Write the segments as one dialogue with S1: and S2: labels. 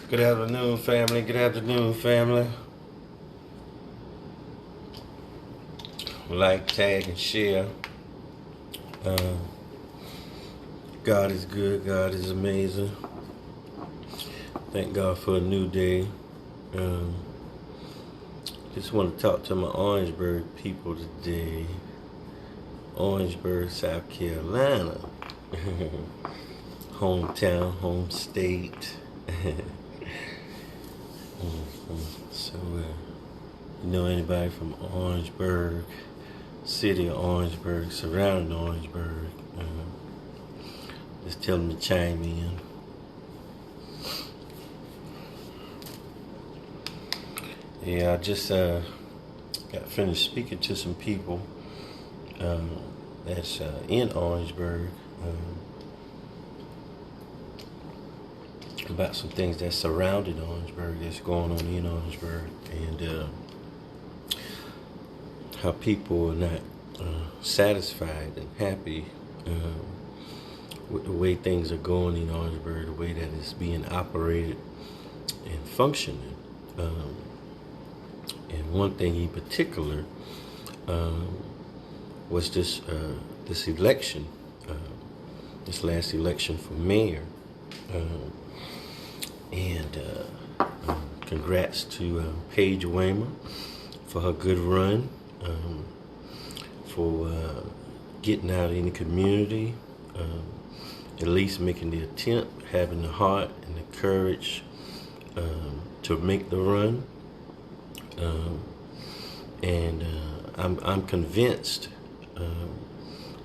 S1: Good afternoon, family. Good afternoon, family. Like, tag, and share. God is good. God is amazing. Thank God for a new day. Just want to talk to my Orangeburg people today. Orangeburg, South Carolina. Hometown, home state. So, you know anybody from Orangeburg, city of Orangeburg, surrounding Orangeburg, just tell them to chime in. Yeah, I just got finished speaking to some people that's in Orangeburg about some things that surrounded Orangeburg, that's going on in Orangeburg, and how people are not satisfied and happy with the way things are going in Orangeburg, the way that it's being operated and functioning. And one thing in particular was this election, this last election for mayor. And congrats to Paige Waymer for her good run, for getting out in the community, at least making the attempt, having the heart and the courage to make the run. And I'm convinced,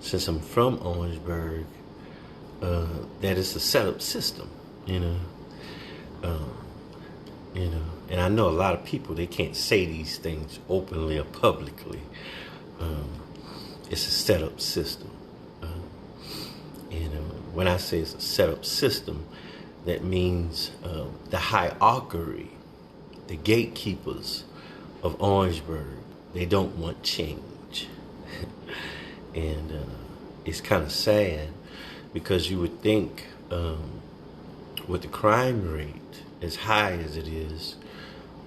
S1: since I'm from Orangeburg, that it's a set-up system, and I know a lot of people, they can't say these things openly or publicly. It's a set-up system. And when I say it's a set-up system, that means the hierarchy, the gatekeepers of Orangeburg, they don't want change. And it's kind of sad, because you would think with the crime rate as high as it is,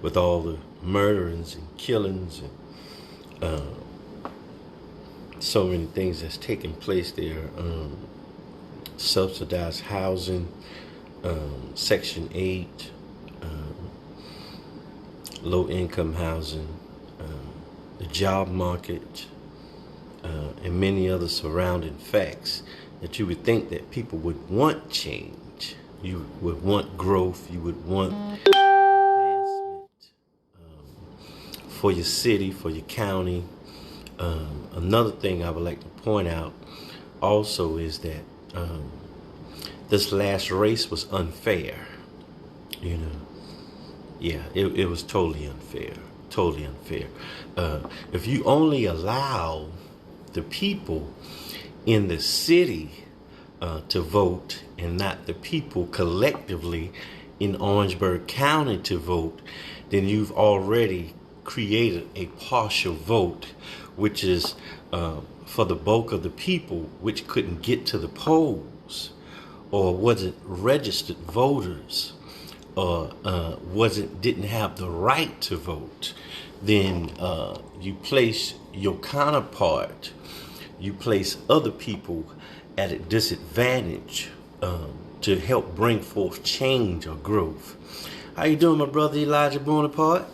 S1: with all the murderings and killings and so many things that's taking place there, subsidized housing, Section 8, low-income housing, the job market, and many other surrounding facts, that you would think that people would want change. You would want growth. You would want advancement for your city, for your county. Another thing I would like to point out also is that this last race was unfair. Yeah, it was totally unfair. Totally unfair. If you only allow the people in the city to vote, and not the people collectively in Orangeburg County to vote, then you've already created a partial vote, which is for the bulk of the people which couldn't get to the polls, or wasn't registered voters, or didn't have the right to vote. Then you place your counterpart, you place other people at a disadvantage to help bring forth change or growth. How you doing, my brother Elijah Bonaparte?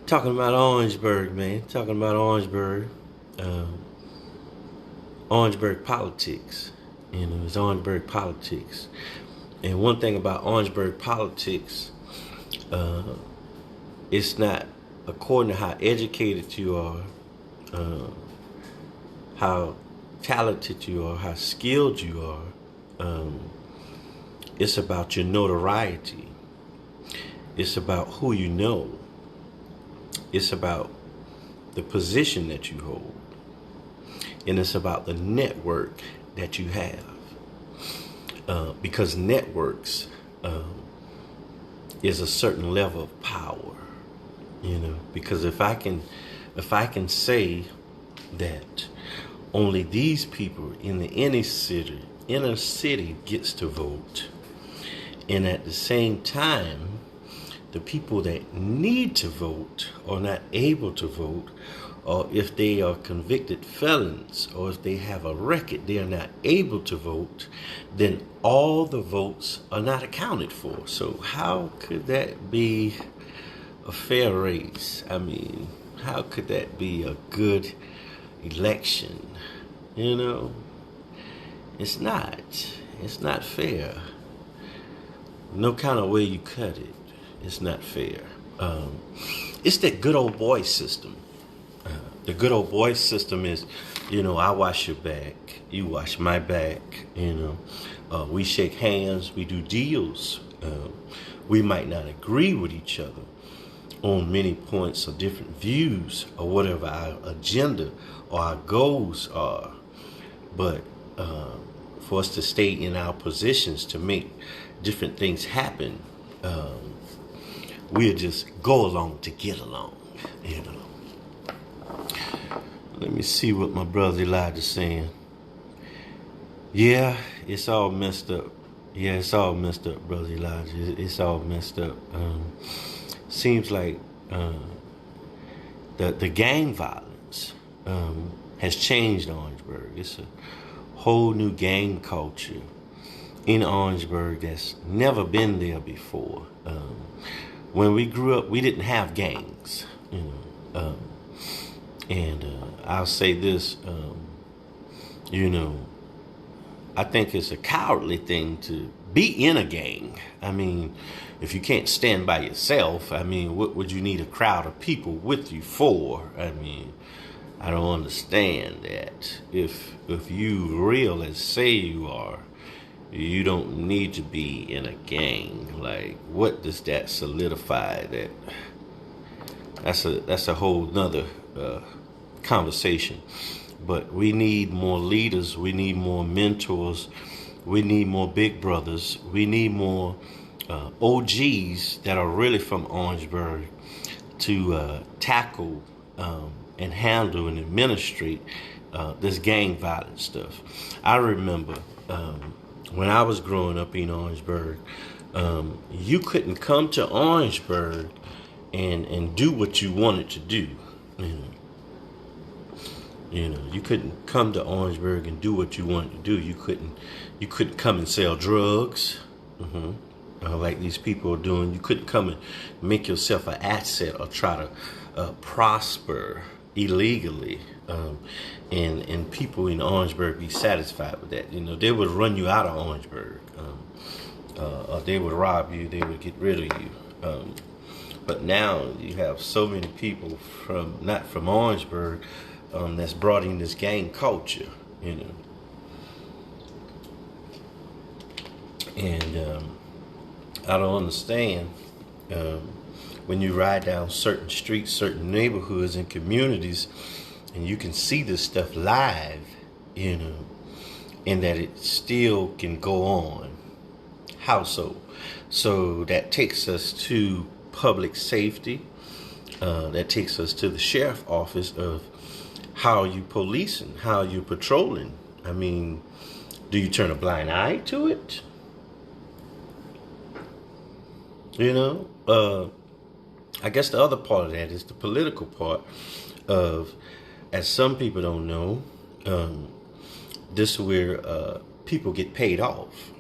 S1: Talking about Orangeburg, man. Talking about Orangeburg. Orangeburg Politics. It's Orangeburg Politics. And one thing about Orangeburg Politics, it's not according to how educated you are, how talented you are, how skilled you are. It's about your notoriety. It's about who you know. It's about the position that you hold. And it's about the network that you have. Because networks is a certain level of power. Because if I can say that only these people in the inner city gets to vote, And at the same time, the people that need to vote are not able to vote, or if they are convicted felons, or if they have a record, they are not able to vote, then all the votes are not accounted for. So how could that be a fair race? I mean, how could that be a good election? You know, it's not. It's not fair. No kind of way you cut it, it's not fair. It's that good old boy system. The good old boy system is, I wash your back, you wash my back, we shake hands, we do deals. We might not agree with each other on many points or different views or whatever our agenda or our goals are. But for us to stay in our positions to make different things happen, we'll just go along to get along, Let me see what my brother Elijah's saying. Yeah, it's all messed up. Yeah, it's all messed up, brother Elijah. It's all messed up. Seems like the gang violence has changed Orangeburg. It's a whole new gang culture in Orangeburg that's never been there before. When we grew up, we didn't have gangs, and I'll say this, I think it's a cowardly thing to be in a gang. I mean, if you can't stand by yourself, what would you need a crowd of people with you for? I don't understand that. If you real as say you are, you don't need to be in a gang. Like, what does that solidify? That's a whole nother conversation. But we need more leaders. We need more mentors. We need more big brothers. We need more OGs that are really from Orangeburg to tackle and handle and administrate this gang violence stuff. I remember when I was growing up in Orangeburg, you couldn't come to Orangeburg and do what you wanted to do. You couldn't come to Orangeburg and do what you wanted to do. You couldn't come and sell drugs, like these people are doing. You couldn't come and make yourself an asset or try to prosper illegally, and people in Orangeburg be satisfied with that. They would run you out of Orangeburg, or they would rob you. They would get rid of you. But now you have so many people not from Orangeburg that's brought in this gang culture, and I don't understand when you ride down certain streets, certain neighborhoods and communities, and you can see this stuff live, and that it still can go on. How so? So that takes us to public safety. That takes us to the sheriff's office of how are you policing, how are you patrolling. Do you turn a blind eye to it? I guess the other part of that is the political part of, as some people don't know, this is where people get paid off.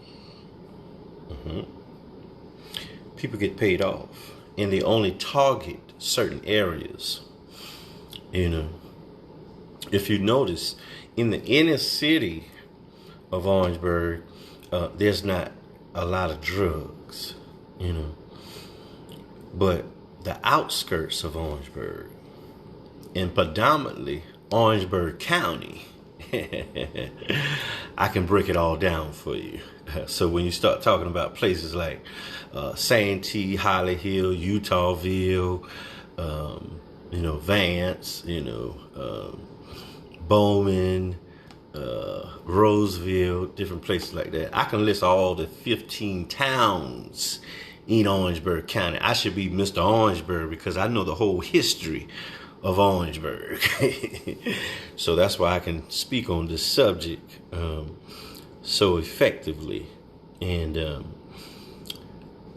S1: People get paid off, and they only target certain areas. If you notice, in the inner city of Orangeburg, there's not a lot of drugs, but the outskirts of Orangeburg, and predominantly Orangeburg County, I can break it all down for you. So when you start talking about places like Santee, Holly Hill, Utahville, Vance, Bowman, Roseville, different places like that. I can list all the 15 towns in Orangeburg County. I should be Mr. Orangeburg because I know the whole history of Orangeburg. So that's why I can speak on this subject so effectively. And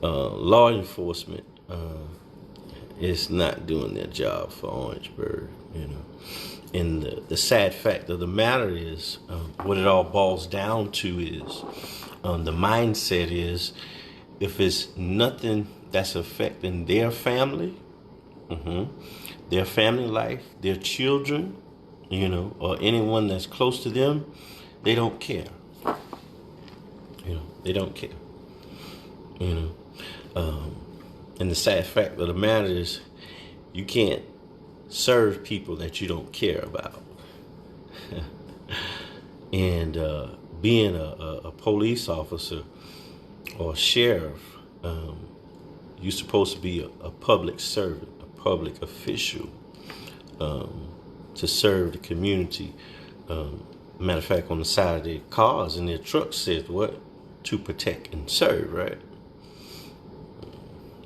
S1: law enforcement is not doing their job for Orangeburg, And the sad fact of the matter is, what it all boils down to is, the mindset is, if it's nothing that's affecting their family, their family life, their children, or anyone that's close to them, they don't care. They don't care. And the sad fact of the matter is, you can't serve people that you don't care about. And being a police officer or a sheriff, you're supposed to be a public servant, a public official, to serve the community. Matter of fact, on the side of their cars and their trucks says what? To protect and serve, right?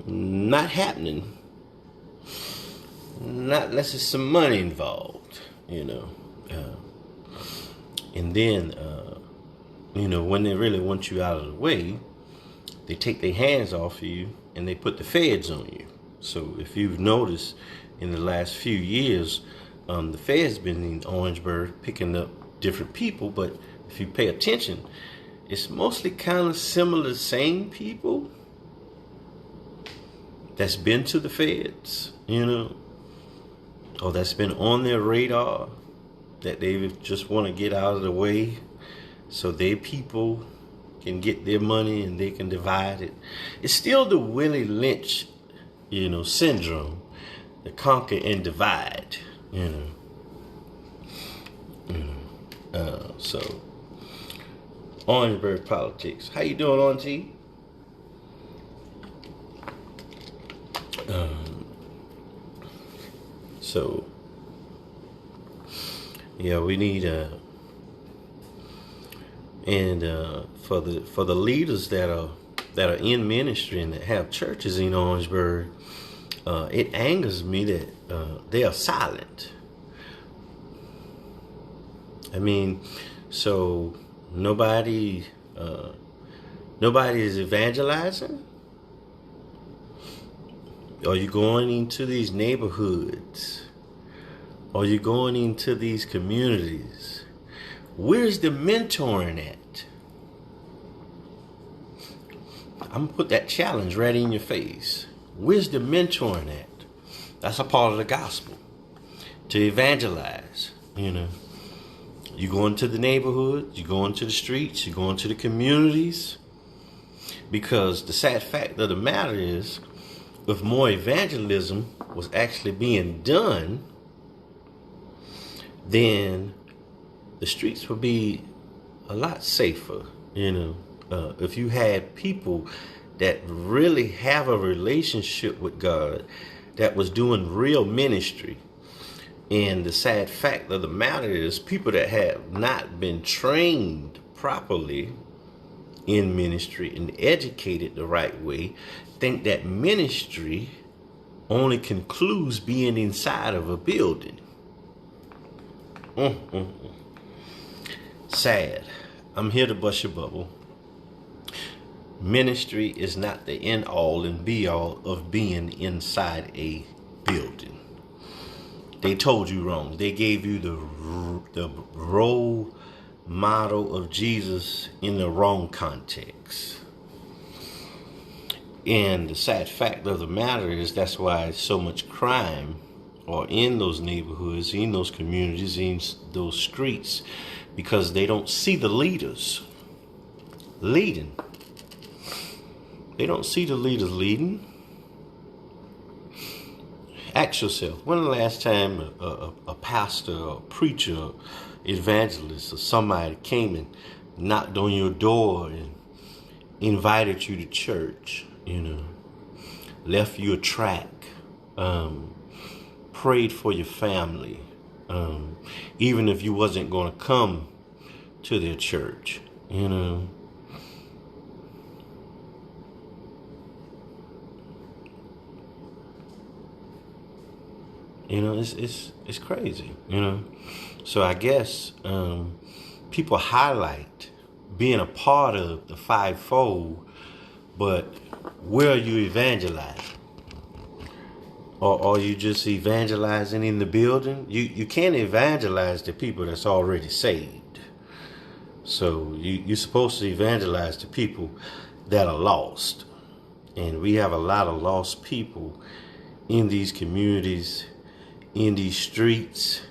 S1: Not happening. Not unless there's some money involved, And then, when they really want you out of the way, they take their hands off of you and they put the feds on you. So if you've noticed in the last few years, the feds been in Orangeburg picking up different people, but if you pay attention, it's mostly kind of similar, same people that's been to the feds, or that's been on their radar, that they just want to get out of the way so their people can get their money and they can divide it. It's still the Willie Lynch, syndrome, the conquer and divide, So Orangeburg Politics. How you doing, Auntie? So yeah, we need for the leaders that are in ministry and that have churches in Orangeburg, it angers me that they are silent. I mean, so nobody is evangelizing. Are you going into these neighborhoods? Are you going into these communities? Where's the mentoring at? I'm gonna put that challenge right in your face. Where's the mentoring at? That's a part of the gospel. To evangelize, You go into the neighborhoods, you go into the streets, you go into the communities. Because the sad fact of the matter is, if more evangelism was actually being done, then the streets would be a lot safer, if you had people that really have a relationship with God, that was doing real ministry. And the sad fact of the matter is, people that have not been trained properly in ministry and educated the right way think that ministry only concludes being inside of a building. Sad. I'm here to bust your bubble. Ministry is not the end all and be all of being inside a building. They told you wrong. They gave you the role model of Jesus in the wrong context. And the sad fact of the matter is, that's why so much crime are in those neighborhoods, in those communities, in those streets, because they don't see the leaders leading. They don't see the leaders leading. Ask yourself, when the last time a pastor or a preacher, evangelist, or somebody came and knocked on your door and invited you to church, left you a tract, prayed for your family, even if you wasn't going to come to their church, it's crazy, So I guess people highlight being a part of the fivefold, but where are you evangelizing? Or are you just evangelizing in the building? You can't evangelize the people that's already saved. So you're supposed to evangelize the people that are lost. And we have a lot of lost people in these communities, in these streets.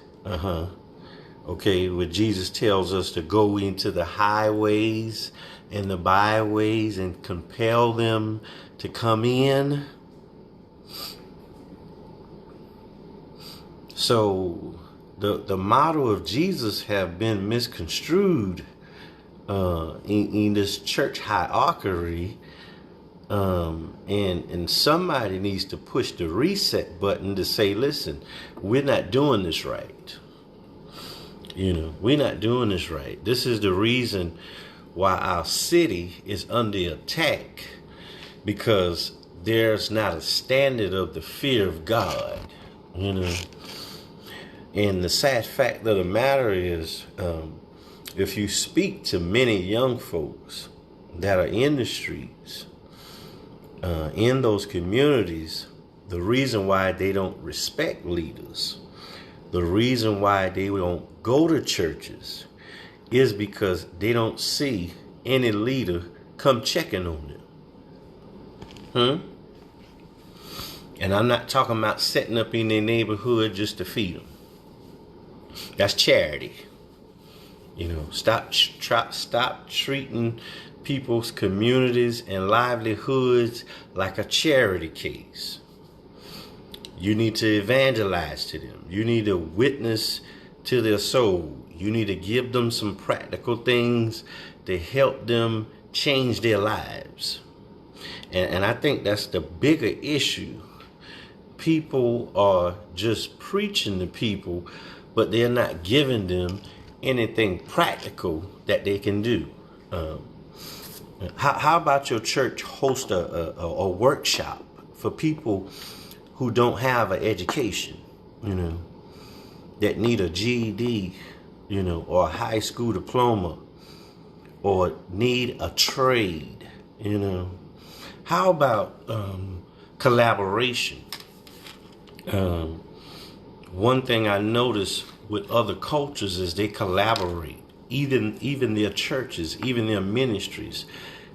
S1: Okay, where Jesus tells us to go into the highways and the byways and compel them to come in. So the motto of Jesus have been misconstrued in this church hierarchy, and somebody needs to push the reset button to say, listen, we're not doing this right. We're not doing this right. This is the reason why our city is under attack, because there's not a standard of the fear of God. And the sad fact of the matter is, if you speak to many young folks that are in the streets, in those communities, the reason why they don't respect leaders, the reason why they don't go to churches, is because they don't see any leader come checking on them. And I'm not talking about setting up in their neighborhood just to feed them. That's charity. Stop treating people's communities and livelihoods like a charity case. You need to evangelize to them. You need to witness to their soul. You need to give them some practical things to help them change their lives. And I think that's the bigger issue. People are just preaching to people, but they're not giving them anything practical that they can do. How about your church host a workshop for people who don't have an education, that need a GED, or a high school diploma, or need a trade, How about collaboration? One thing I notice with other cultures is they collaborate. Even their churches, even their ministries,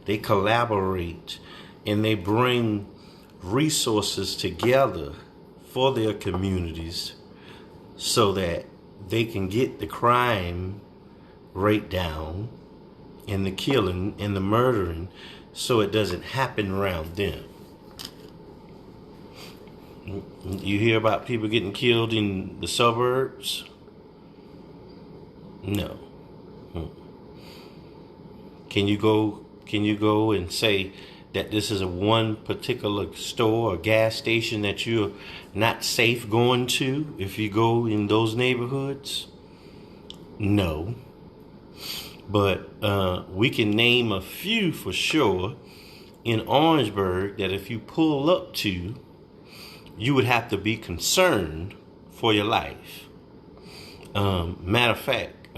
S1: they collaborate and they bring resources together for their communities so that they can get the crime rate down and the killing and the murdering so it doesn't happen around them. You hear about people getting killed in the suburbs? No. Can you go and say that this is a one particular store or gas station that you're not safe going to if you go in those neighborhoods? No. But we can name a few for sure in Orangeburg that if you pull up to, you would have to be concerned for your life. Matter of fact,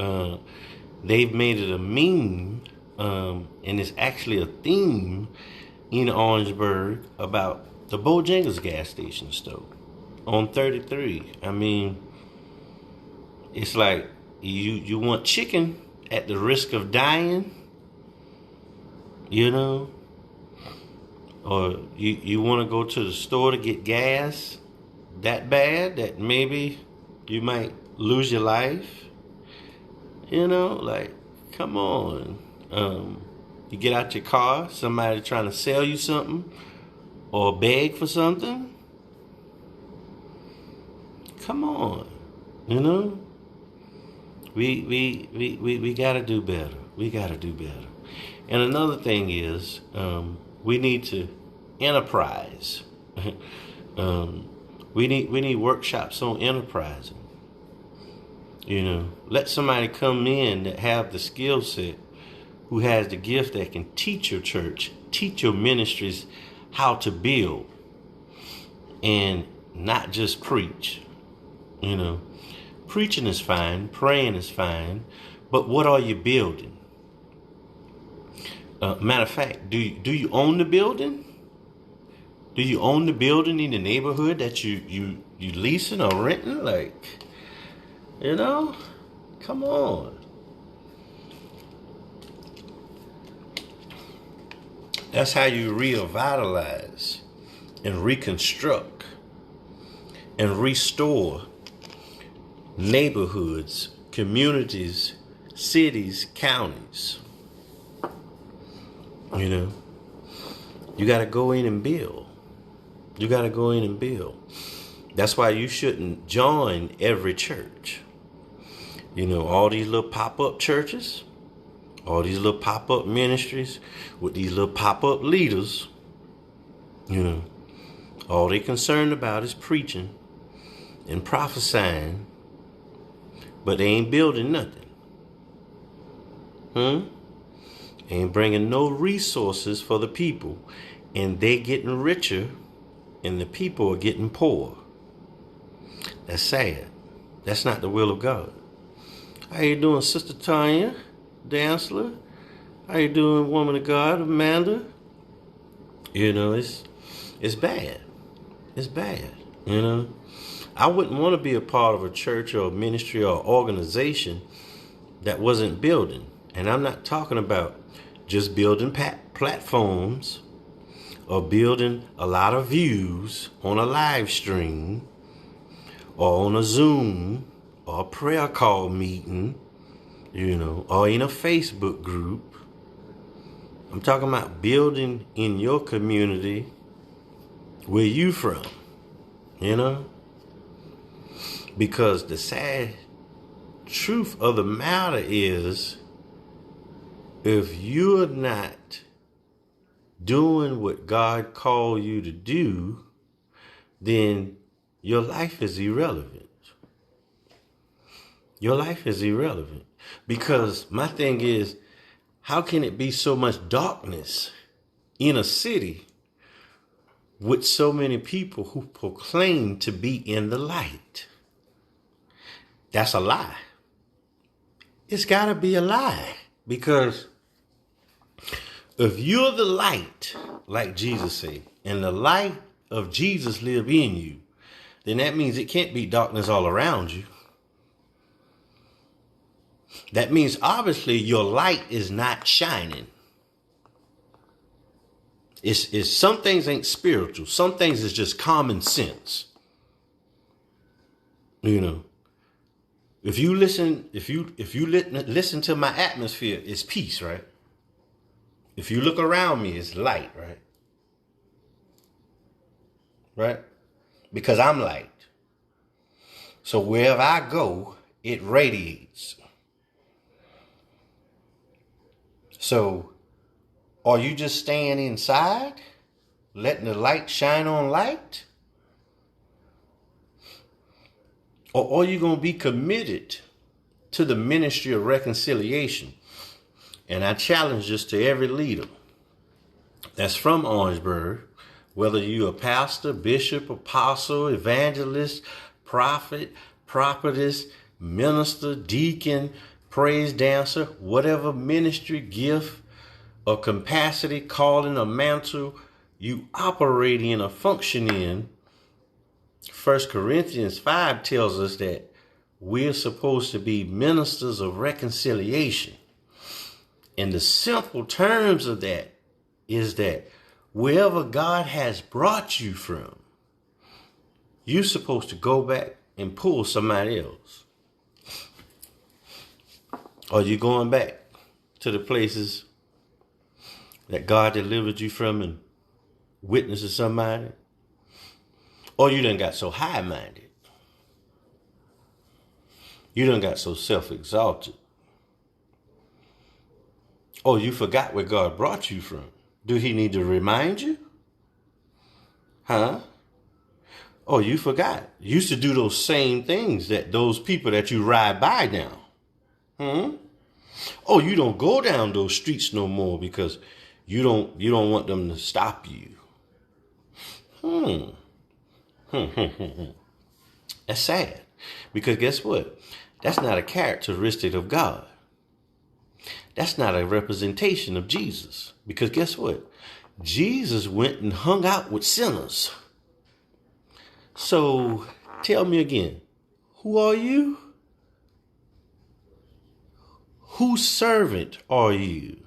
S1: they've made it a meme, and it's actually a theme in Orangeburg about the Bojangles gas station store on 33. I mean, it's like you want chicken at the risk of dying, or you want to go to the store to get gas that bad that maybe you might lose your life. Like, come on. You get out your car, somebody trying to sell you something or beg for something. Come on. We got to do better. We got to do better. And another thing is, we need to enterprise. We need workshops on enterprising. Let somebody come in that have the skill set, who has the gift that can teach your church, teach your ministries how to build and not just preach. Preaching is fine, praying is fine, but what are you building? Matter of fact, do you own the building? Do you own the building in the neighborhood that you leasing or renting? Like, you know, come on. That's how you revitalize and reconstruct and restore neighborhoods, communities, cities, counties. You know, you got to go in and build. You got to go in and build. That's why you shouldn't join every church. You know, all these little pop-up churches, all these little pop-up ministries with these little pop-up leaders, you know, all they concerned about is preaching and prophesying, but they ain't building nothing. Ain't bringing no resources for the people, and they getting richer and the people are getting poor. That's sad. That's not the will of God. How you doing, Sister Tanya, Dancer? How you doing, woman of God, Amanda? You know, it's bad. It's bad, you know. I wouldn't want to be a part of a church or a ministry or organization that wasn't building. And I'm not talking about just building platforms or building a lot of views on a live stream or on a Zoom or a prayer call meeting, you know, or in a Facebook group. I'm talking about building in your community where you from, you know? Because the sad truth of the matter is, if you're not doing what God called you to do, then your life is irrelevant. Your life is irrelevant. Because my thing is, how can it be so much darkness in a city with so many people who proclaim to be in the light? That's a lie. It's got to be a lie. Because if you're the light, like Jesus said, and the light of Jesus live in you, then that means it can't be darkness all around you. That means obviously your light is not shining. It's some things ain't spiritual. Some things is just common sense. You know, if you listen to my atmosphere, it's peace, right? If you look around me, it's light, right? Right? Because I'm light. So wherever I go, it radiates. So are you just staying inside, letting the light shine on light? Or are you going to be committed to the ministry of reconciliation? And I challenge this to every leader that's from Orangeburg, whether you're a pastor, bishop, apostle, evangelist, prophet, prophetess, minister, deacon, praise dancer, whatever ministry, gift, or capacity, calling, or mantle you operate in or function in. 1 Corinthians 5 tells us that we're supposed to be ministers of reconciliation. And the simple terms of that is that wherever God has brought you from, you're supposed to go back and pull somebody else. Or you're going back to the places that God delivered you from and witness to somebody. Or you done got so high-minded. You done got so self-exalted. Oh, you forgot where God brought you from. Do he need to remind you? Huh? Oh, you forgot. You used to do those same things that those people that you ride by now. Oh, you don't go down those streets no more because you don't want them to stop you. That's sad. Because guess what? That's not a characteristic of God. That's not a representation of Jesus. Because guess what? Jesus went and hung out with sinners. So tell me again, who are you? Whose servant are you?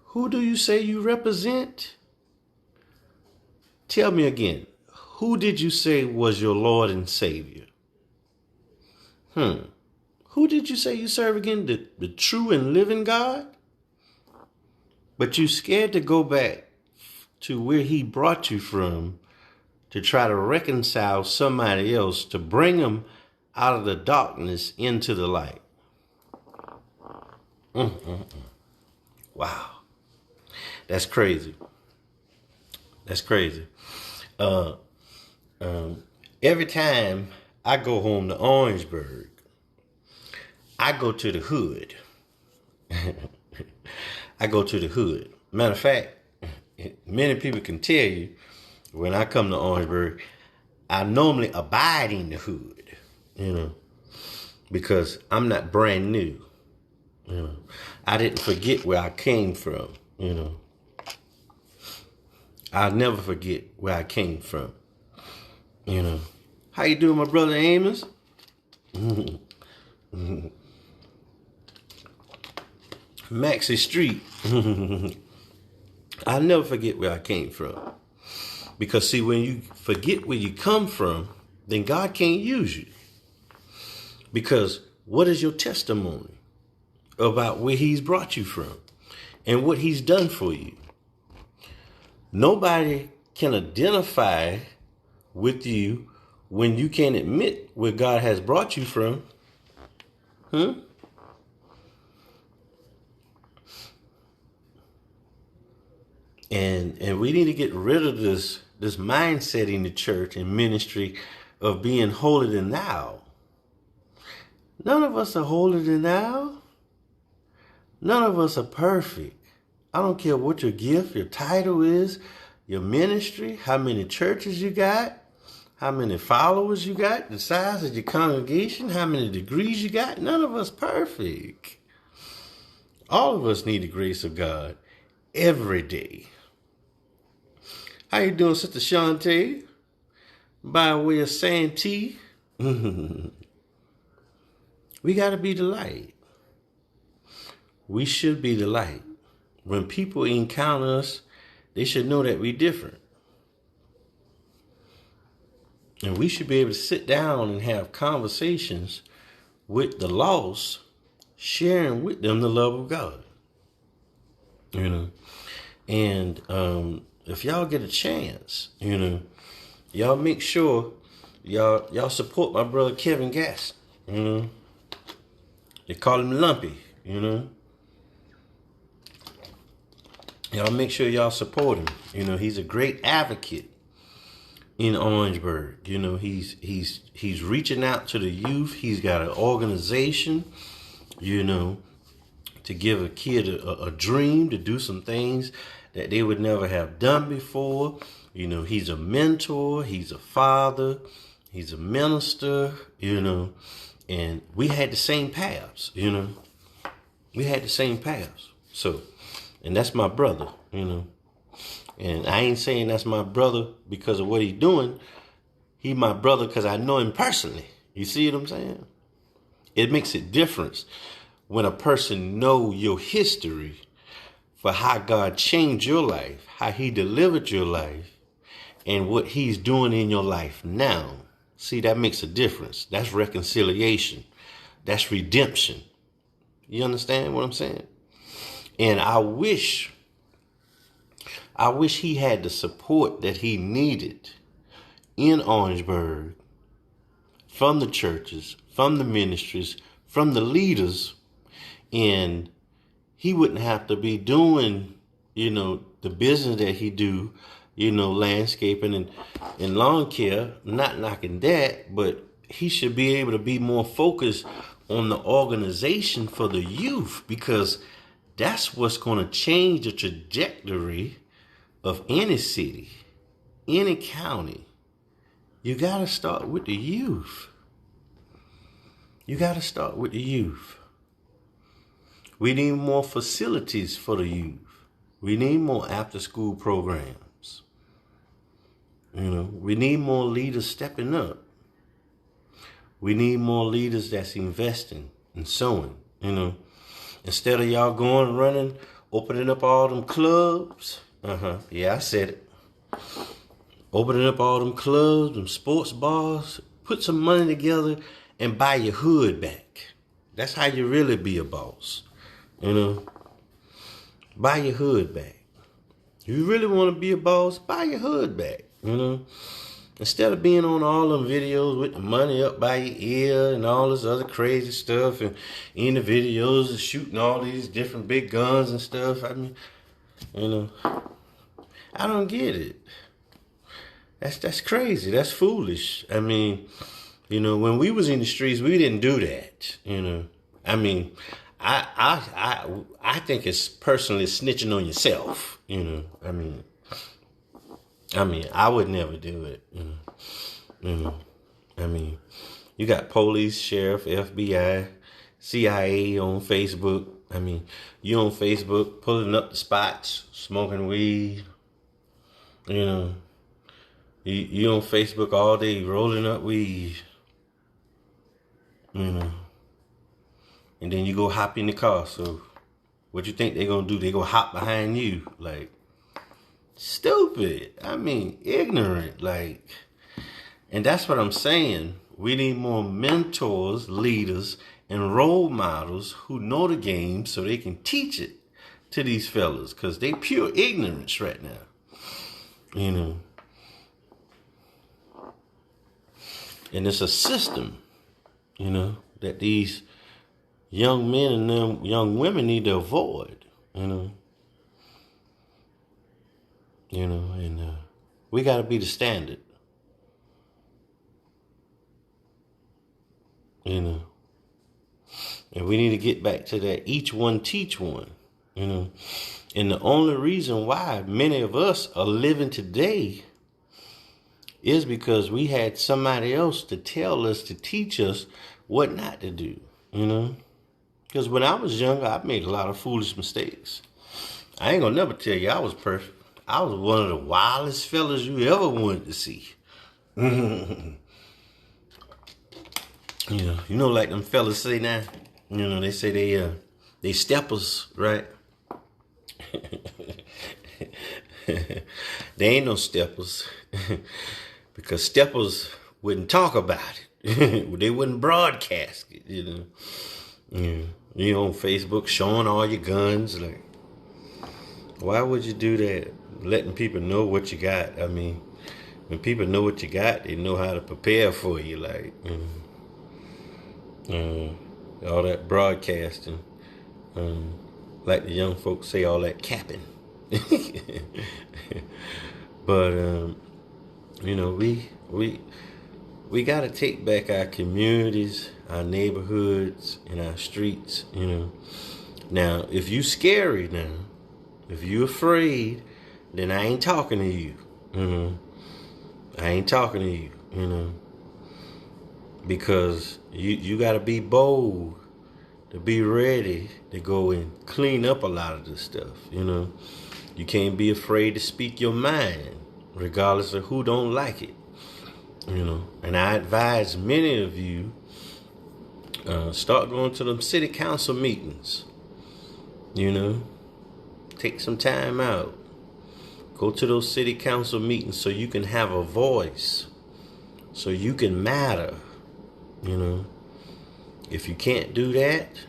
S1: Who do you say you represent? Tell me again, who did you say was your Lord and Savior? Who did you say you serve again? The true and living God? But you scared to go back to where he brought you from to try to reconcile somebody else, to bring them out of the darkness into the light. Wow. That's crazy. That's crazy. Every time I go home to Orangeburg, I go to the hood. I go to the hood. Matter of fact, many people can tell you when I come to Orangeburg, I normally abide in the hood, because I'm not brand new. I didn't forget where I came from, I'll never forget where I came from, How you doing, my brother Amos? Maxie Street. I'll never forget where I came from. Because see, when you forget where you come from, then God can't use you. Because what is your testimony about where he's brought you from and what he's done for you? Nobody can identify with you when you can't admit where God has brought you from. And we need to get rid of this mindset in the church and ministry of being holier than thou. None of us are holier than thou. None of us are perfect. I don't care what your gift, your title is, your ministry, how many churches you got, how many followers you got, the size of your congregation, how many degrees you got. None of us perfect. All of us need the grace of God every day. How you doing, Sister Shantae? By way of Santee. We got to be the light. We should be the light. When people encounter us, they should know that we're different. And we should be able to sit down and have conversations with the lost, sharing with them the love of God. And if y'all get a chance, y'all make sure y'all support my brother Kevin Gass. They call him Lumpy, Y'all make sure y'all support him. He's a great advocate in Orangeburg. He's reaching out to the youth. He's got an organization, to give a kid a dream to do some things that they would never have done before. He's a mentor, he's a father, he's a minister, and we had the same paths, we had the same paths. So, and that's my brother, and I ain't saying that's my brother because of what he's doing. He my brother because I know him personally. You see what I'm saying? It makes a difference when a person know your history for how God changed your life, how he delivered your life, and what he's doing in your life now. See, that makes a difference. That's reconciliation. That's redemption. You understand what I'm saying? And I wish he had the support that he needed in Orangeburg from the churches, from the ministries, from the leaders, and he wouldn't have to be doing, the business that he do, landscaping and lawn care. I'm not knocking that, but he should be able to be more focused on the organization for the youth, because that's what's going to change the trajectory of any city, any county. You got to start with the youth. You got to start with the youth. We need more facilities for the youth. We need more after school programs. We need more leaders stepping up. We need more leaders that's investing and sowing. Instead of y'all going running, opening up all them clubs. Yeah, I said it. Opening up all them clubs, them sports bars. Put some money together and buy your hood back. That's how you really be a boss. Buy your hood back. If you really want to be a boss, buy your hood back. Instead of being on all them videos with the money up by your ear and all this other crazy stuff, and in the videos of shooting all these different big guns and stuff. I mean, I don't get it. That's crazy. That's foolish. I mean, when we was in the streets, we didn't do that. I mean, I think it's personally snitching on yourself. I mean, I would never do it. I mean, you got police, sheriff, FBI, CIA on Facebook. I mean, you on Facebook pulling up the spots, smoking weed. You on Facebook all day rolling up weed. And then you go hop in the car. So what you think they gonna do? They go hop behind you. Like, stupid. I mean, ignorant. Like, and that's what I'm saying. We need more mentors, leaders, and role models who know the game so they can teach it to these fellas. Because they pure ignorance right now. And it's a system, that these young men and them young women need to avoid, and we got to be the standard, and we need to get back to that each one teach one, and the only reason why many of us are living today is because we had somebody else to tell us, to teach us what not to do, Because when I was younger, I made a lot of foolish mistakes. I ain't gonna never tell you I was perfect. I was one of the wildest fellas you ever wanted to see. Like them fellas say now. They say they steppers, right? They ain't no steppers. Because steppers wouldn't talk about it. They wouldn't broadcast it, You on Facebook showing all your guns. Like, why would you do that? Letting people know what you got. I mean, when people know what you got, they know how to prepare for you. Like, all that broadcasting. Like the young folks say, all that capping. But, we got to take back our communities, our neighborhoods, and our streets, Now, if you scary now, if you afraid, then I ain't talking to you, I ain't talking to you, Because you got to be bold to be ready to go and clean up a lot of this stuff, You can't be afraid to speak your mind, regardless of who don't like it. And I advise many of you, start going to them city council meetings, take some time out, go to those city council meetings so you can have a voice, so you can matter, If you can't do that,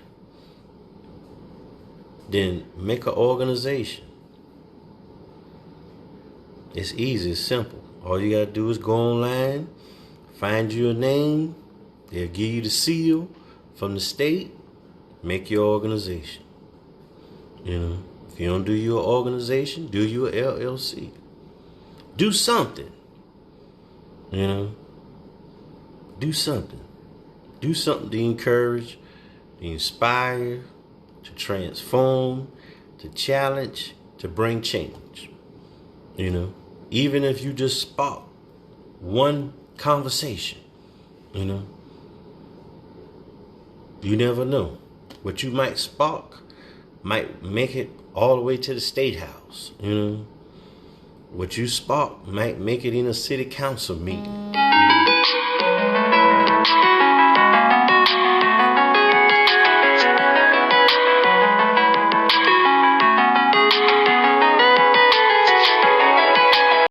S1: then make an organization. It's easy, it's simple. All you gotta do is go online, find you a name, they'll give you the seal from the state, make your organization. If you don't do your organization, do your LLC. Do something. Do something. Do something to encourage, to inspire, to transform, to challenge, to bring change. Even if you just spark one conversation, you never know. What you might spark might make it all the way to the state house. What you spark might make it in a city council meeting.